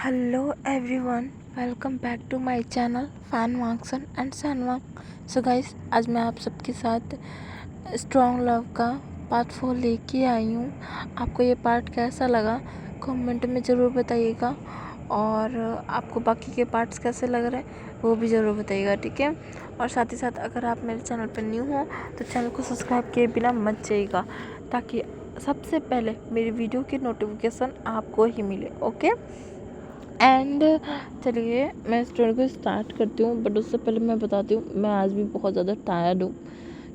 Hello everyone, welcome back to my channel Fan Wangson and Sanwang। So guys, आज मैं आप सबके साथ स्ट्रॉन्ग लव का पार्ट 4 लेके आई हूँ। आपको ये पार्ट कैसा लगा कमेंट में ज़रूर बताइएगा, और आपको बाकी के पार्ट्स कैसे लग रहे हैं वो भी ज़रूर बताइएगा, ठीक है। और साथ ही साथ अगर आप मेरे चैनल पर न्यू हो तो चैनल को सब्सक्राइब किए बिना मत जाइएगा, ताकि सबसे पहले मेरी वीडियो की नोटिफिकेशन आपको ही मिले, ओके। एंड चलिए मैं स्टोरी को स्टार्ट करती हूँ, बट उससे पहले मैं बताती हूँ मैं आज भी बहुत ज़्यादा टायर्ड हूँ।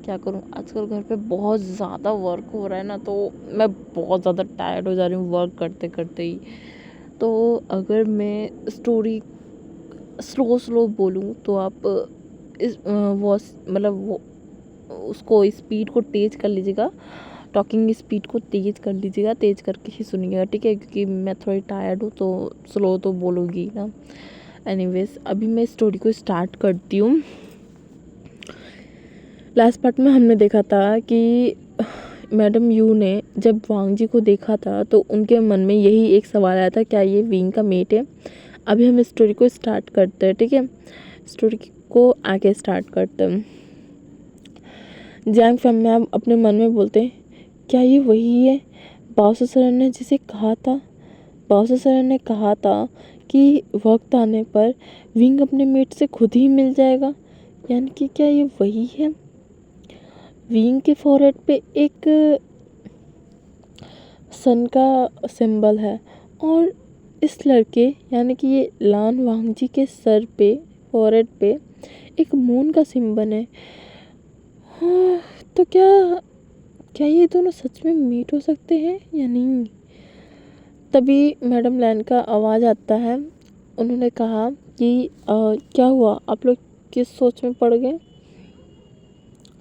क्या करूँ, आजकल घर पे बहुत ज़्यादा वर्क हो रहा है ना, तो मैं बहुत ज़्यादा टायर्ड हो जा रही हूँ वर्क करते करते ही। तो अगर मैं स्टोरी स्लो बोलूँ तो आप इस वॉइस वो उसको स्पीड को तेज़ कर लीजिएगा, टॉकिंग स्पीड को तेज़ कर लीजिएगा, तेज़ करके ही सुनिएगा, ठीक है, क्योंकि मैं थोड़ी टायर्ड हूँ तो स्लो तो बोलूँगी ना। एनीवेज, अभी मैं स्टोरी को स्टार्ट करती हूँ। लास्ट पार्ट में हमने देखा था कि मैडम यू ने जब वांग जी को देखा था तो उनके मन में यही एक सवाल आया था, क्या ये विंग का मेट है। अभी हम स्टोरी को स्टार्ट करते हैं, ठीक है, स्टोरी को आगे स्टार्ट करते हैं। जैंग फैम मैम अपने मन में बोलते हैं, क्या ये वही है बाओसो सर ने जिसे कहा था। बाओसो सर ने कहा था कि वक्त आने पर विंग अपने मेट से खुद ही मिल जाएगा, यानी कि क्या ये वही है। विंग के फॉरहेड पे एक सन का सिंबल है, और इस लड़के यानी कि ये लान वांग जी के सर पे फॉरहेड पे एक मून का सिंबल है। हाँ, तो क्या ये दोनों सच में मीट हो सकते हैं या नहीं। तभी मैडम लैन का आवाज़ आता है। उन्होंने कहा कि क्या हुआ, आप लोग किस सोच में पड़ गए।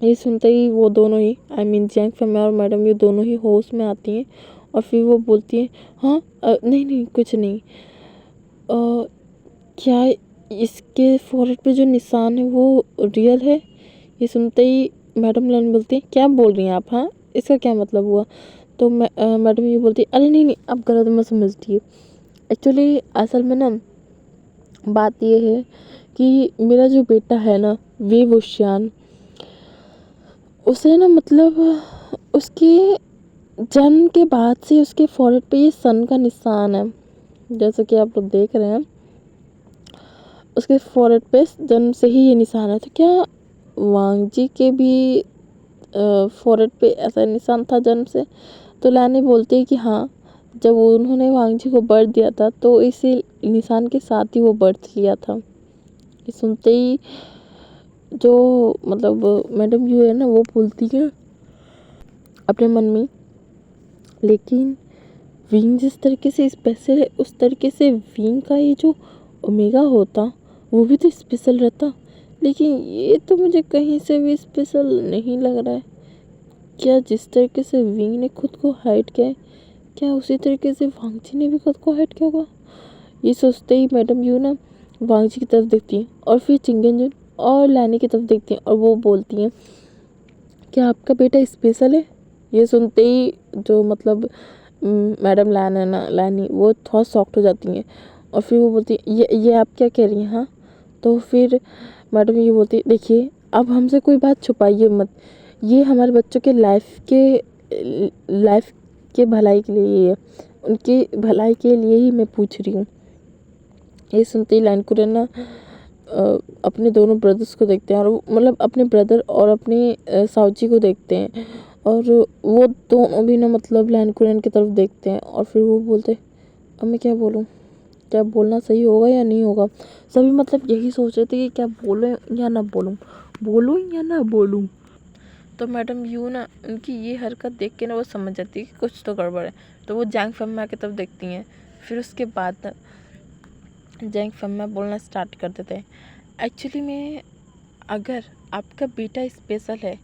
ये सुनते ही वो दोनों ही जैंग फैमिली और मैडम ये दोनों ही होश में आती हैं, और फिर वो बोलती हैं, हाँ नहीं कुछ नहीं। क्या इसके फोrehead पे जो निशान है वो रियल है। ये सुनते ही मैडम लैन बोलती है, क्या बोल रही हैं आप, हाँ इसका क्या मतलब हुआ। तो मैडम ये बोलती है, अरे नहीं आप गलत मत समझिए। एक्चुअली असल में ना बात ये है कि मेरा जो बेटा है ना वे वुशियान, उसे ना उसके जन्म के बाद से उसके फोrehead पे ये सन का निशान है, जैसे कि आप लोग देख रहे हैं। उसके फोrehead पे जन्म से ही ये निशान है। तो क्या वांग जी के भी फोrehead पे ऐसा निशान था जन्म से। तो लानी बोलती है कि हाँ, जब उन्होंने वांग जी को बर्थ दिया था तो इसी निशान के साथ ही वो बर्थ लिया था। ये सुनते ही जो मैडम यू है ना वो बोलती है अपने मन में, लेकिन विंग जिस तरीके से स्पेशल है उस तरीके से विंग का ये जो ओमेगा होता वो भी तो स्पेशल रहता, लेकिन ये तो मुझे कहीं से भी स्पेशल नहीं लग रहा है। क्या जिस तरीके से विंग ने खुद को हाइड किया है, क्या उसी तरीके से वांग जी ने भी खुद को हाइड किया होगा। ये सोचते ही मैडम यू ना वांग जी की तरफ देखती हैं, और फिर चिंगेंजुन और लैनी की तरफ देखती हैं, और वो बोलती हैं, क्या आपका बेटा स्पेशल है। ये सुनते ही जो मैडम लैन है ना लैनी, वो थोड़ा सॉफ्ट हो जाती हैं, और फिर वो बोलती है, ये आप क्या कह रही हैं। हाँ, तो फिर मैडम ये बोलती है, देखिए अब हमसे कोई बात छुपाइए मत, ये हमारे बच्चों के लाइफ के भलाई के लिए ही है, उनकी भलाई के लिए ही मैं पूछ रही हूँ। ये सुनते ही लाइन कुरन ना अपने दोनों ब्रदर्स को देखते हैं, और अपने ब्रदर और अपनी साउजी को देखते हैं, और वो दोनों भी ना लाइन कुरन की तरफ देखते हैं, और फिर वो बोलते हैं, अब मैं क्या बोलूँ, क्या बोलना सही होगा या नहीं होगा। सभी यही सोच रहे थे कि क्या बोलूँ या ना बोलूँ, बोलूँ या ना बोलूँ। तो मैडम यू ना उनकी ये हरकत देख के ना वो समझ जाती है कि कुछ तो गड़बड़ है, तो वो जैंग फम्मा की तरफ देखती हैं। फिर उसके बाद जैंग फम्मा बोलना स्टार्ट कर देते हैं, एक्चुअली में अगर आपका बेटा स्पेशल है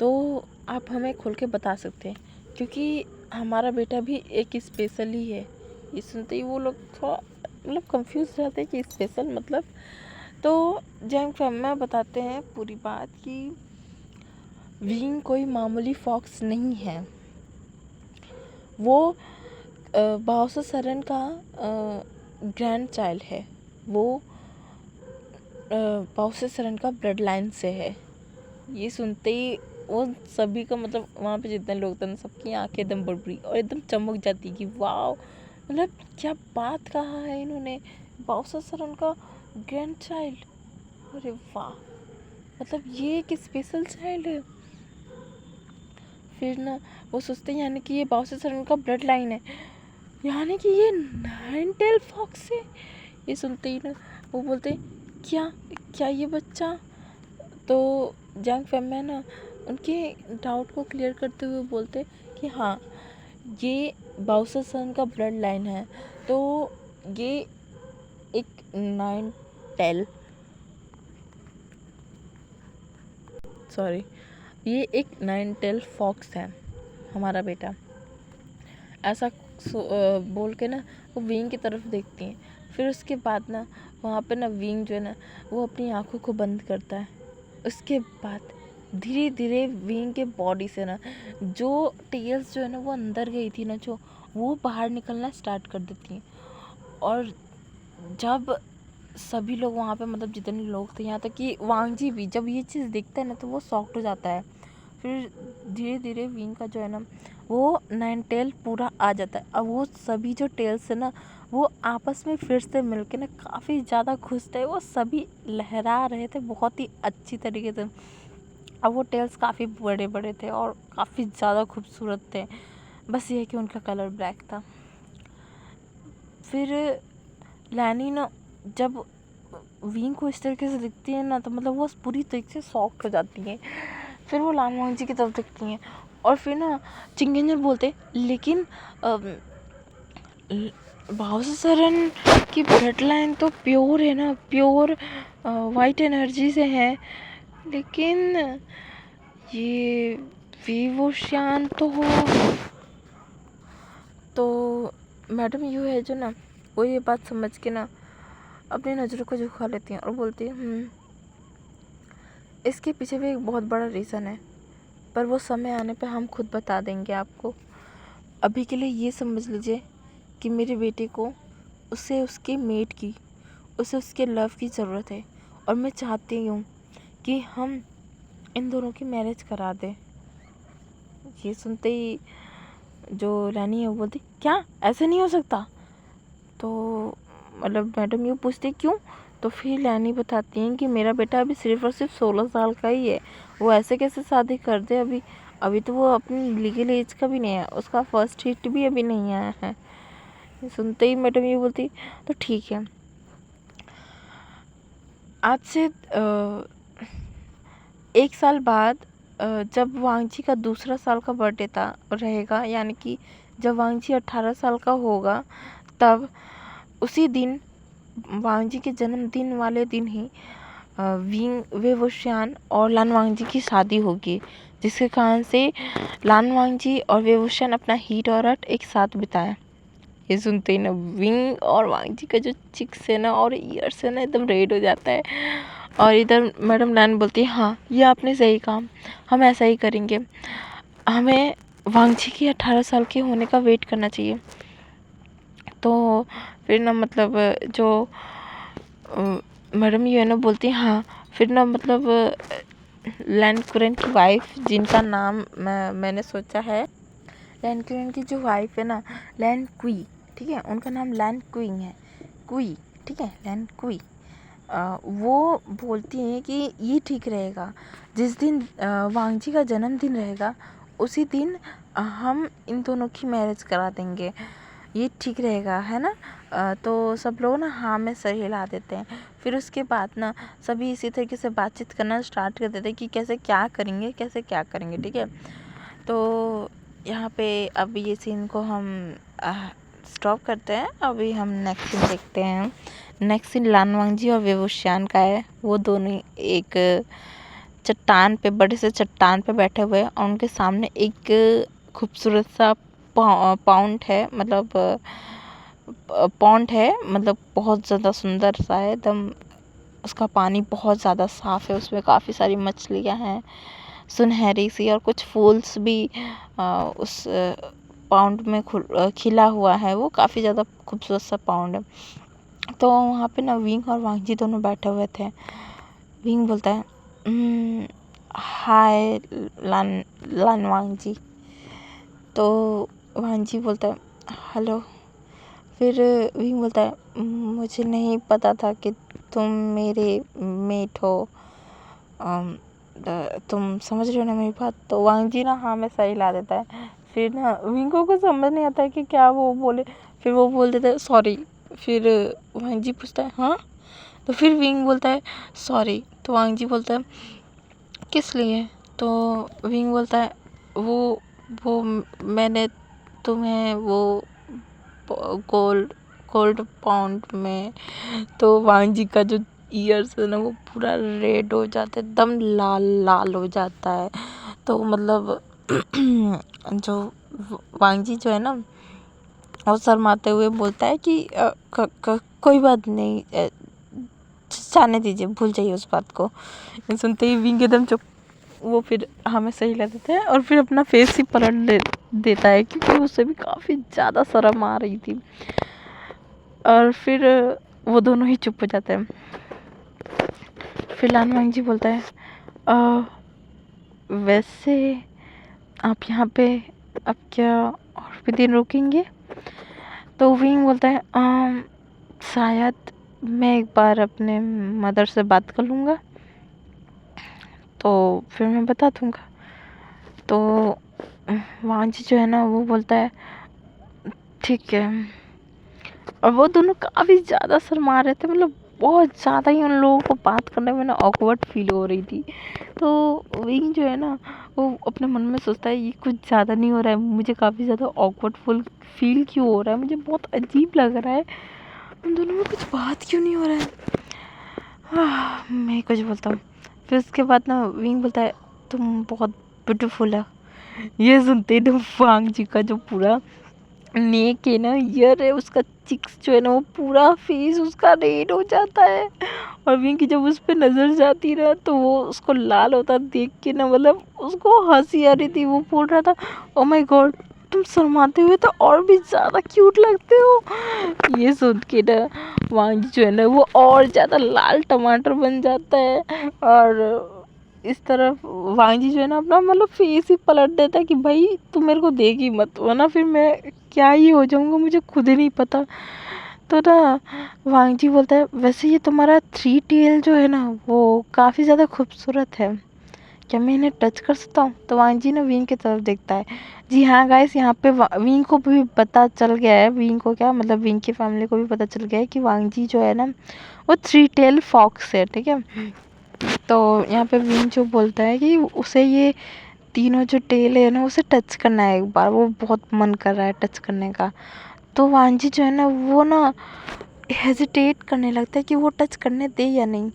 तो आप हमें खुल के बता सकते हैं, क्योंकि हमारा बेटा भी एक स्पेशल ही है। ये सुनते ही वो लोग थोड़ा कंफ्यूज रहते हैं कि स्पेशल तो जैंग फम्मा बताते हैं पूरी बात कि विंग कोई मामूली फॉक्स नहीं है, वो बाओसो सरन का ग्रैंड चाइल्ड है, वो बाउसेसरन का ब्लड लाइन से है। ये सुनते ही वो सभी का मतलब वहाँ पे जितने लोग थे ना, सबकी आंखें एकदम बढ़ गई और एकदम चमक जाती कि वाह, मतलब क्या बात कहा है इन्होंने, बाउसेसरन का ग्रैंड चाइल्ड, अरे वाह, मतलब ये एक स्पेशल चाइल्ड है। फिर ना वो सोचते हैं यानी कि ये बाउसेसरन का ब्लड लाइन है, यानी कि ये नाइन टेल फॉक्स है। ये सुनते ही ना वो बोलते क्या क्या ये बच्चा, तो जंग फैमिली ना उनके डाउट को क्लियर करते हुए बोलते कि हाँ ये बाउसेसरन का ब्लड लाइन है, तो ये एक नाइन टेल ये एक नाइन टेल फॉक्स है हमारा बेटा। ऐसा बोल के ना वो विंग की तरफ देखती हैं। फिर उसके बाद ना वहाँ पे ना विंग जो है ना वो अपनी आँखों को बंद करता है। उसके बाद धीरे धीरे विंग के बॉडी से ना जो टेल्स जो है ना वो अंदर गई थी ना, जो वो बाहर निकलना स्टार्ट कर देती हैं। और जब सभी लोग वहाँ पे मतलब जितने लोग थे, यहाँ तक कि वांगजी भी जब ये चीज़ देखता है ना तो वो शॉक्ड हो जाता है। फिर धीरे धीरे विंग का जो है ना वो नाइन टेल पूरा आ जाता है। अब वो सभी जो टेल्स है ना वो आपस में फिर से मिलके ना काफ़ी ज़्यादा खुश थे, वो सभी लहरा रहे थे बहुत ही अच्छी तरीके से। अब वो टेल्स काफ़ी बड़े बड़े थे और काफ़ी ज़्यादा खूबसूरत थे, बस ये है कि उनका कलर ब्लैक था। फिर लैनी ना जब विंग को इस तरीके से दिखती है ना तो मतलब वो पूरी तरीके से शॉक्ड हो जाती है। फिर वो लान वांग जी की तरफ देखती हैं और फिर ना चिंगेंजर बोलते लेकिन बाउसेसरन की ब्लड लाइन तो प्योर है ना, प्योर वाइट एनर्जी से है, लेकिन ये विवोशियान तो हो। तो मैडम यू है जो ना वो ये बात समझ के ना अपनी नज़रों को झुका लेती हैं और बोलती है इसके पीछे भी एक बहुत बड़ा रीज़न है, पर वो समय आने पे हम खुद बता देंगे आपको। अभी के लिए ये समझ लीजिए कि मेरे बेटे को उसे उसके मेट की, उसे उसके लव की ज़रूरत है और मैं चाहती हूँ कि हम इन दोनों की मैरिज करा दें। ये सुनते ही जो रानी है वो बोलती क्या ऐसे नहीं हो सकता। तो मतलब मैडम यूँ पूछती क्यों, तो फिर लैनी बताती हैं कि मेरा बेटा अभी सिर्फ और सिर्फ 16 साल का ही है, वो ऐसे कैसे शादी कर दे, अभी अभी तो वो अपनी लीगल एज का भी नहीं है, उसका फर्स्ट हिट भी अभी नहीं आया है। सुनते ही मैडम ये बोलती तो ठीक है, आज से 1 साल बाद जब वांगजी का दूसरा साल का बर्थडे रहेगा, यानी कि जब वांगजी 18 साल का होगा, तब उसी दिन वांगजी के जन्मदिन वाले दिन ही वेवोशियान और लान वांगजी की शादी होगी, जिसके कारण से लान वांगजी और वेवोशियान अपना हीट और हट एक साथ बिताएं। ये सुनते ही ना विंग और वांगजी का जो चिक्स है ना और ईयर्स है ना एकदम रेड हो जाता है। और इधर मैडम लान बोलती है हाँ ये आपने सही कहा, हम ऐसा ही करेंगे, हमें वांगजी की 18 साल के होने का वेट करना चाहिए। तो फिर ना मतलब जो मैडम ये ना बोलती हैं हाँ, फिर ना मतलब लैन कुरेन की वाइफ जिनका नाम मैंने सोचा है, लैन कुरेन की जो वाइफ है ना लैन क्वी, ठीक है, उनका नाम लैन क्विंग है, क्वी, ठीक है, लैन क्वी। वो बोलती हैं कि ये ठीक रहेगा, जिस दिन वांगजी का जन्मदिन रहेगा उसी दिन हम इन दोनों की मैरिज करा देंगे, ये ठीक रहेगा, है ना। तो सब लोग ना हाँ में सर हिला देते हैं। फिर उसके बाद ना सभी इसी तरीके से बातचीत करना स्टार्ट कर देते हैं कि कैसे क्या करेंगे, कैसे क्या करेंगे, ठीक है। तो यहाँ पे अब ये सीन को हम स्टॉप करते हैं, अभी हम नेक्स्ट सीन देखते हैं। नेक्स्ट सीन लान वांगजी और वेवोशियान का है। वो दोनों एक चट्टान पे, बड़े से चट्टान पे बैठे हुए हैं और उनके सामने एक खूबसूरत सा पॉन्ड है, मतलब पॉन्ड है, मतलब बहुत ज़्यादा सुंदर सा है एकदम, उसका पानी बहुत ज़्यादा साफ़ है, उसमें काफ़ी सारी मछलियाँ हैं सुनहरी सी, और कुछ फूल्स भी उस पाउंड में खिला हुआ है, वो काफ़ी ज़्यादा खूबसूरत सा पाउंड है। तो वहाँ पे ना विंग और वांगजी दोनों बैठे हुए थे। विंग बोलता है हाय लान वांगजी। तो वांगजी बोलता है हेलो। फिर विंग बोलता है मुझे नहीं पता था कि तुम मेरे मेट हो, तुम समझ रहे हो ना मेरी बात। तो वांगजी ना हाँ में सही ला देता है। फिर ना विंग को समझ नहीं आता है कि क्या वो बोले, फिर वो बोल देता है सॉरी। फिर वांगजी पूछता है हाँ, तो फिर विंग बोलता है सॉरी। तो वांगजी बोलता है किस लिए। तो विंग बोलता है वो मैंने तुम्हें वो गोल्ड पाउंड में। तो वांगजी का जो ईयर्स है ना वो पूरा रेड हो जाता है, एकदम लाल लाल हो जाता है। तो मतलब जो वांगजी जो है ना वो शर्माते हुए बोलता है कि कोई बात नहीं, जाने दीजिए, भूल जाइए उस बात को। सुनते ही विंग एकदम चुप। वो फिर हमें सही लग देता है और फिर अपना फेस ही पलट देता है क्योंकि उससे भी काफ़ी ज़्यादा शर्म आ रही थी। और फिर वो दोनों ही चुप हो जाते हैं। फिर लान वांगजी बोलता है वैसे आप यहाँ पे अब क्या और भी दिन रुकेंगे। तो विंग बोलता है शायद मैं एक बार अपने मदर से बात कर लूँगा तो फिर मैं बता दूँगा। तो वांगजी जो है ना वो बोलता है ठीक है। और वो दोनों काफ़ी ज़्यादा शर्मा रहे थे, मतलब बहुत ज़्यादा ही उन लोगों को बात करने में ना ऑकवर्ड फील हो रही थी। तो विंग जो है ना वो अपने मन में सोचता है ये कुछ ज़्यादा नहीं हो रहा है, मुझे काफ़ी ज़्यादा ऑकवर्ड फील क्यों हो रहा है, मुझे बहुत अजीब लग रहा है, उन दोनों में कुछ बात क्यों नहीं हो रहा है। मैं कुछ बोलता हूँ। फिर उसके बाद ना विंग बोलता है तुम बहुत ब्यूटीफुल है। ये सुनते ही वांगजी का जो पूरा नेक है ना, ईयर है, उसका चिक्स जो है ना वो पूरा फेस उसका रेड हो जाता है। और विंकी जब उस पर नजर जाती ना तो वो उसको लाल होता देख के ना मतलब उसको हंसी आ रही थी। वो बोल रहा था ओ माय गॉड तुम शर्माते हुए तो और भी ज़्यादा क्यूट लगते हो। ये सुन के ना वांगी जो है ना वो और ज़्यादा लाल टमाटर बन जाता है। और इस तरफ वांगी जो है ना अपना मतलब फेस ही पलट देता है कि भाई तुम मेरे को देगी मत वरना फिर मैं क्या ही हो जाऊंगा, मुझे खुद ही नहीं पता। तो ना वांगजी बोलता है वैसे ये तुम्हारा 3 टेल जो है ना वो काफ़ी ज़्यादा खूबसूरत है, क्या मैं इन्हें टच कर सकता हूँ। तो वांगजी ना विंग की तरफ देखता है। जी हाँ गाइस, यहाँ पे विंग को भी पता चल गया है, विंग को क्या मतलब विंग की फैमिली को भी पता चल गया है कि वांगजी जो है ना वो 3 टेल फॉक्स है, ठीक है। तो यहाँ पे विंग जो बोलता है कि उसे ये तीनों जो टेल है ना उसे टच करना है एक बार, वो बहुत मन कर रहा है टच करने का। तो वांजी जो है ना वो ना हेजिटेट करने लगता है कि वो टच करने दे या नहीं,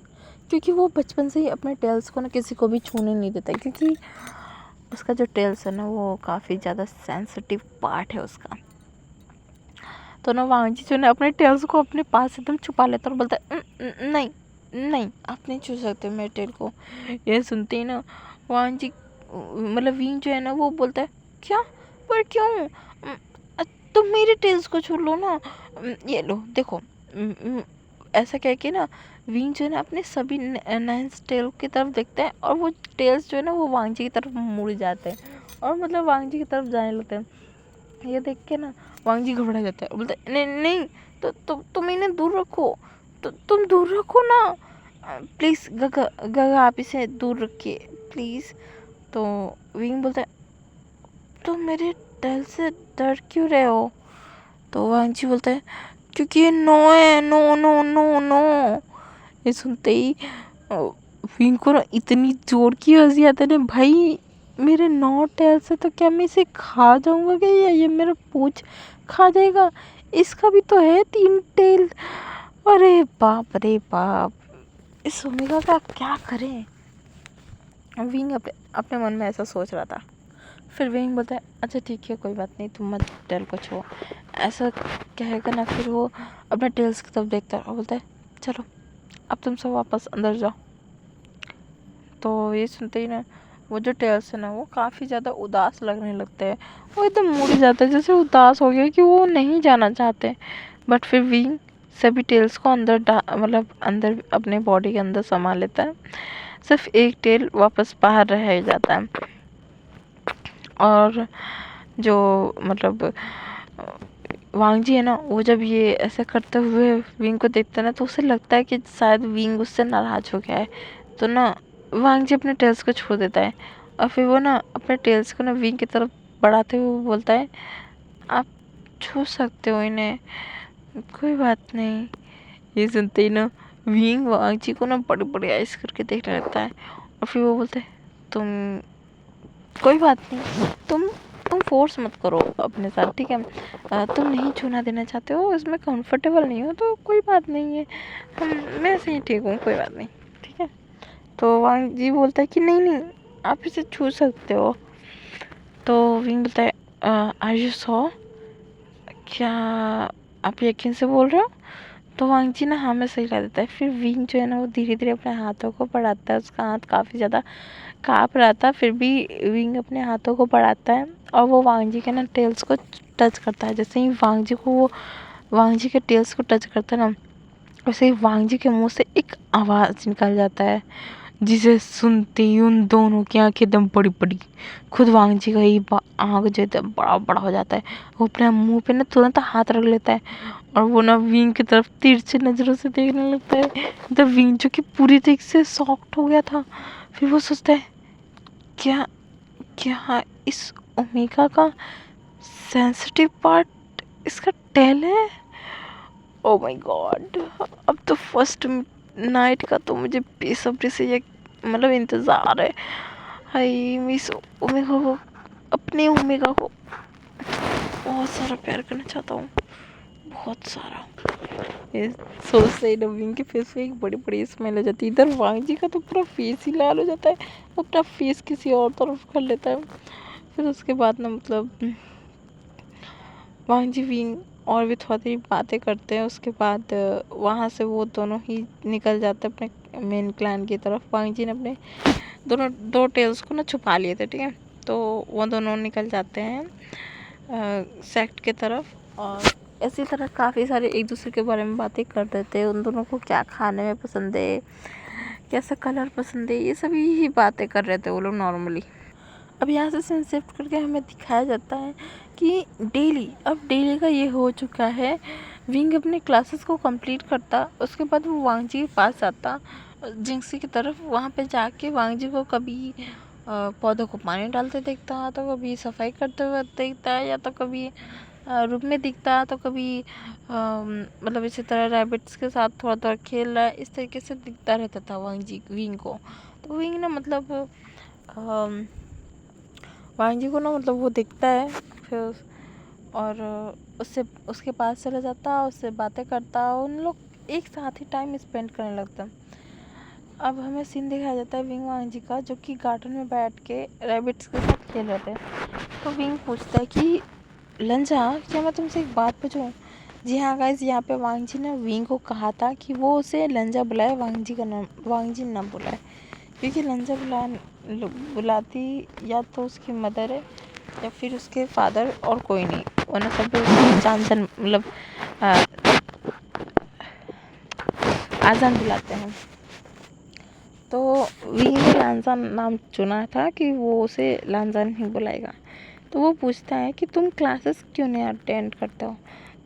क्योंकि वो बचपन से ही अपने टेल्स को ना किसी को भी छूने नहीं देता, क्योंकि उसका जो टेल्स है ना वो काफ़ी ज़्यादा सेंसिटिव पार्ट है उसका। तो ना वांजी जो है ना अपने टेल्स को अपने पास एकदम छुपा लेता है और बोलता है नहीं नहीं आप नहीं छू सकते मेरे टेल को। ये सुनते ही ना वांजी मतलब विंग जो है ना वो बोलता है क्या, पर क्यों, तुम मेरे टेल्स को छू लो ना, ये लो देखो। ऐसा कह के ना विंग जो है ना अपने सभी नाइन्स टेल की तरफ देखता है और वो टेल्स जो है ना वो वांगजी की तरफ मुड़ जाते हैं और मतलब वांगजी की तरफ जाने लगते हैं। ये देख के ना वांगजी घबरा जाता है, बोलता है नहीं नहीं तो तुम इन्हें दूर रखो, तो तुम दूर रखो ना प्लीज़, गगा आप इसे दूर रखिए प्लीज़। तो विंग बोलता है तुम मेरे टेल से डर क्यों रहे हो। तो वांगजी बोलता है क्योंकि ये नो है, नो नो नो नो। ये सुनते ही विंग को ना इतनी जोर की हंसी आती है ना, भाई मेरे 9 टेल से तो क्या मैं इसे खा जाऊंगा क्या, या ये मेरा पूंछ खा जाएगा, इसका भी तो है 3 टेल। अरे बाप रे बाप, इस ओमेगा का क्या करें। विंग अपने मन में ऐसा सोच रहा था। फिर विंग बोलता है अच्छा ठीक है कोई बात नहीं तुम मत टेल को छो, ऐसा कहेगा ना। फिर वो अपने टेल्स की तरफ देखता है और बोलता है चलो अब तुम सब वापस अंदर जाओ। तो ये सुनते ही ना वो जो टेल्स है ना वो काफ़ी ज़्यादा उदास लगने लगते हैं, वो एकदम मुड़ जाते हैं जैसे उदास हो गया कि वो नहीं जाना चाहते। बट फिर विंग सभी टेल्स को अंदर मतलब अंदर अपने बॉडी के अंदर समा लेता है। सिर्फ एक टेल वापस बाहर रह जाता है। और जो मतलब वांग जी है ना, वो जब ये ऐसा करते हुए विंग को देखता है ना, तो उसे लगता है कि शायद विंग उससे नाराज हो गया है। तो ना वांग जी अपने टेल्स को छोड़ देता है और फिर वो ना अपने टेल्स को ना विंग की तरफ बढ़ाते हुए बोलता है, आप छू सकते हो इन्हें, कोई बात नहीं। ये सुनते ही ना विंग वांग जी को ना बड़ी बड़ी आइस करके देखने लगता है और फिर वो बोलते है, तुम कोई बात नहीं, तुम फोर्स मत करो अपने साथ, ठीक है। तुम नहीं छूना देना चाहते हो, इसमें कंफर्टेबल नहीं हो तो कोई बात नहीं है, मैं ऐसे ही ठीक हूँ, कोई बात नहीं, ठीक है। तो वांग जी बोलता है कि नहीं नहीं, आप इसे छू सकते हो। तो विंग बोलता है, आर यू श्योर, क्या आप यकीन से बोल रहे हो? तो वांग जी ना हाँ में सही ला देता है। फिर विंग जो है ना वो धीरे धीरे अपने हाथों को बढ़ाता है। उसका हाथ काफ़ी ज़्यादा काँप रहा था, फिर भी विंग अपने हाथों को बढ़ाता है और वो वांग जी के ना टेल्स को टच करता है। जैसे ही वांग जी के टेल्स को टच करता है ना, वैसे ही वांग जी के मुंह से एक आवाज़ निकल जाता है, जिसे सुनते ही उन दोनों की आंखें एकदम बड़ी बड़ी, खुद वांग जी का ही आँख जो एकदम बड़ा बड़ा हो जाता है। वो अपने मुंह पे ना तुरंत हाथ रख लेता है और वो ना विंग की तरफ तिरछी नज़रों से देखने लगता है। तो विंग जो कि पूरी तरीके से शॉक्ड हो गया था, फिर वो सोचता है, क्या क्या इस ओमेगा का सेंसिटिव पार्ट इसका टेल है? ओ माय गॉड, अब तो फर्स्ट नाइट का तो मुझे बेसब्री से ये मतलब इंतज़ार है। हाय मिस ओमेगा को, अपने ओमेगा को बहुत सारा प्यार करना चाहता हूँ, बहुत सारा। ये सोचते ही विंग के फेस पे एक बड़ी बड़ी स्माइल हो जाती है। इधर वांग जी का तो पूरा फेस ही लाल हो जाता है, वो अपना फेस किसी और तरफ कर लेता है। फिर उसके बाद ना मतलब वांग जी विंग और भी थोड़ी देर बातें करते हैं। उसके बाद वहाँ से वो दोनों ही निकल जाते हैं अपने मेन क्लैन की तरफ। वांग जी ने अपने दो टेल्स को ना छुपा लिए थे, ठीक है। तो वो दोनों निकल जाते हैं सेक्ट की तरफ और इसी तरह काफ़ी सारे एक दूसरे के बारे में बातें कर देते हैं। उन दोनों को क्या खाने में पसंद है, कैसा कलर पसंद है, ये सभी ही बातें कर रहे थे वो लोग नॉर्मली। अब यहाँ से सीन शिफ्ट करके हमें दिखाया जाता है कि डेली का ये हो चुका है। विंग अपने क्लासेस को कंप्लीट करता, उसके बाद वो वांग जी के पास आता जिंक्सी की तरफ। वहाँ पे जाके वांग जी को कभी पौधों को पानी डालते देखता, तो कभी सफाई करते हुए देखता, या तो कभी रूम में दिखता, तो कभी मतलब इसी तरह रैबिट्स के साथ थोड़ा थोड़ा खेल रहा है, इस तरीके से दिखता रहता था विंग को। तो विंग ना मतलब वांग जी को ना मतलब वो दिखता है फिर, और उससे उसके पास चला जाता, उससे बातें करता, उन लोग एक साथ ही टाइम स्पेंड करने लगता। अब हमें सीन दिखाया जाता है विंग वांग जी का, जो कि गार्डन में बैठ के रैबिट्स के साथ खेल रहे थे। तो विंग पूछता है कि लंजा, क्या मैं तुमसे एक बात पूछूं? जी हाँ गाइस, यहाँ पे वांग जी ने विंग को कहा था कि वो उसे लंजा बुलाए, वांग जी का नाम वांग जी ना बुलाए, क्योंकि लंजा बुलाती या तो उसकी मदर है या फिर उसके फादर, और कोई नहीं, वरना सब चांसन मतलब आजान बुलाते हैं। तो विंग ने लांजा नाम चुना था कि वो उसे लांजा नहीं बुलाएगा। तो वो पूछता है कि तुम क्लासेस क्यों नहीं अटेंड करते हो?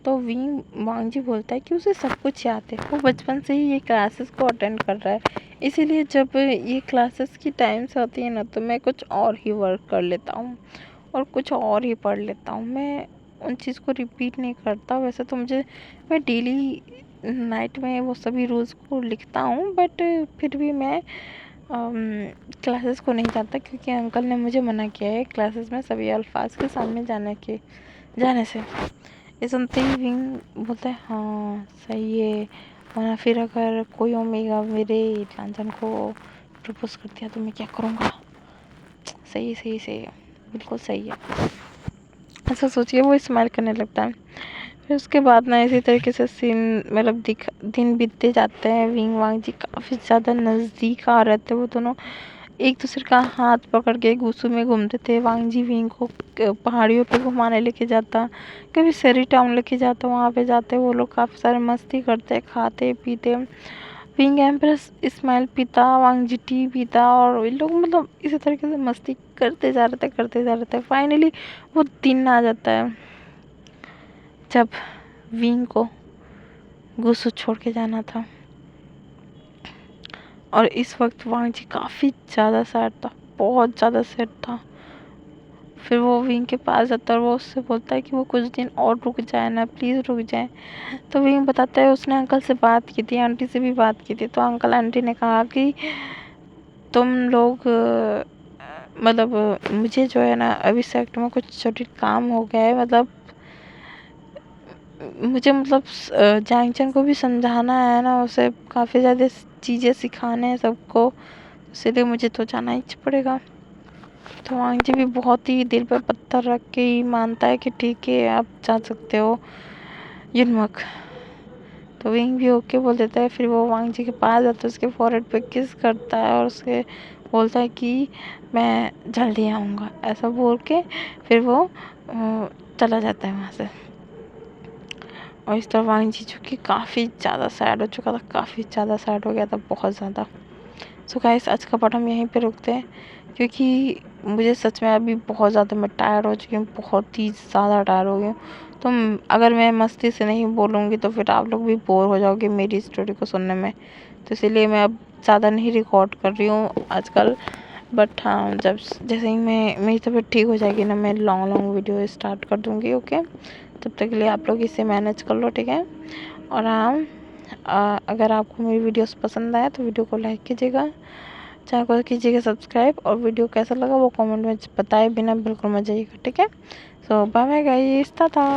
तो वांग जी बोलता है कि उसे सब कुछ याद है, वो बचपन से ही ये क्लासेस को अटेंड कर रहा है, इसीलिए जब ये क्लासेस की टाइम्स आती है ना, तो मैं कुछ और ही वर्क कर लेता हूँ और कुछ और ही पढ़ लेता हूँ, मैं उन चीज़ को रिपीट नहीं करता। वैसे तो मैं डेली नाइट में वो सभी रूल्स को लिखता हूँ, बट फिर भी मैं क्लासेस को नहीं जाता, क्योंकि अंकल ने मुझे मना किया है क्लासेस में सभी अल्फाज के सामने जाने से। ये सुनते ही विंग बोलता है, हाँ सही है, वरना फिर अगर कोई ओमेगा मेरे लांछन को प्रपोज कर दिया तो मैं क्या करूँगा? सही है, बिल्कुल सही है। ऐसा सोचिए वो स्माइल करने लगता है। फिर उसके बाद ना इसी तरीके से सीन मतलब दिन बीतते जाते हैं। विंग वांग जी काफ़ी ज़्यादा नज़दीक आ रहे थे वो दोनों। एक दूसरे का हाथ पकड़ के गुस्सू में घूमते थे। वांग जी विंग को पहाड़ियों पे घुमाने लेके जाता, कभी सेरी टाउन लेके जाता। वहाँ पे जाते वो लोग काफ़ी सारे मस्ती करते, खाते पीते। विंग एम्प्रेस स्माइल पीता, वांग जी टी पीता, और ये लोग मतलब इसी तरीके से मस्ती करते जा रहे थे। फाइनली वो दिन आ जाता है जब विंग को गुस्सू छोड़ के जाना था, और इस वक्त वांग जी काफ़ी ज़्यादा सैड था, बहुत ज़्यादा सैड था। फिर वो विंग के पास जाता है और वो उससे बोलता है कि वो कुछ दिन और रुक जाए ना, प्लीज़ रुक जाए। तो विंग बताता है उसने अंकल से बात की थी, आंटी से भी बात की थी। तो अंकल आंटी ने कहा कि तुम लोग मतलब मुझे जो है ना अभी सेक्टर में कुछ छोटी काम हो गया है, मतलब मुझे मतलब जैंगचन को भी समझाना है ना, उसे काफ़ी ज़्यादा चीज़ें सिखाने हैं सबको, इसलिए मुझे तो जाना ही पड़ेगा। तो वांग जी भी बहुत ही दिल पर पत्थर रख के ही मानता है कि ठीक है आप जा सकते हो युनमक। तो विंग भी ओके बोल देता है। फिर वो वांग जी के पास जाता है, उसके फॉरहेड पे किस करता है और उसके बोलता है कि मैं जल्दी आऊँगा, ऐसा बोल के फिर वो चला जाता है वहाँ से। और इस तरह वांग जी जो कि काफ़ी ज़्यादा सैड हो चुका था, काफ़ी ज़्यादा सैड हो गया था, बहुत ज़्यादा। सो गाइस आज का पार्ट हम यहीं पे रुकते हैं, क्योंकि मुझे सच में अभी बहुत ज़्यादा मैं टायर्ड हो चुकी हूँ, बहुत ही ज़्यादा टायर्ड हो गई हूँ। तो अगर मैं मस्ती से नहीं बोलूँगी तो फिर आप लोग भी बोर हो जाओगे मेरी स्टोरी को सुनने में। तो इसीलिए मैं अब ज़्यादा नहीं रिकॉर्ड कर रही हूँ आजकल। बट हाँ, जब जैसे ही मेरी तबीयत ठीक हो जाएगी ना, मैं लॉन्ग वीडियो स्टार्ट कर दूँगी। ओके, तब तक के लिए आप लोग इसे मैनेज कर लो, ठीक है। और हाँ, अगर आपको मेरी वीडियोस पसंद आए तो वीडियो को लाइक कीजिएगा, चैनल को कीजिएगा सब्सक्राइब, और वीडियो कैसा लगा वो कमेंट में बताए बिना बिल्कुल मत जाइएगा, ठीक है। सो बाय बाय गाइस, टाटा।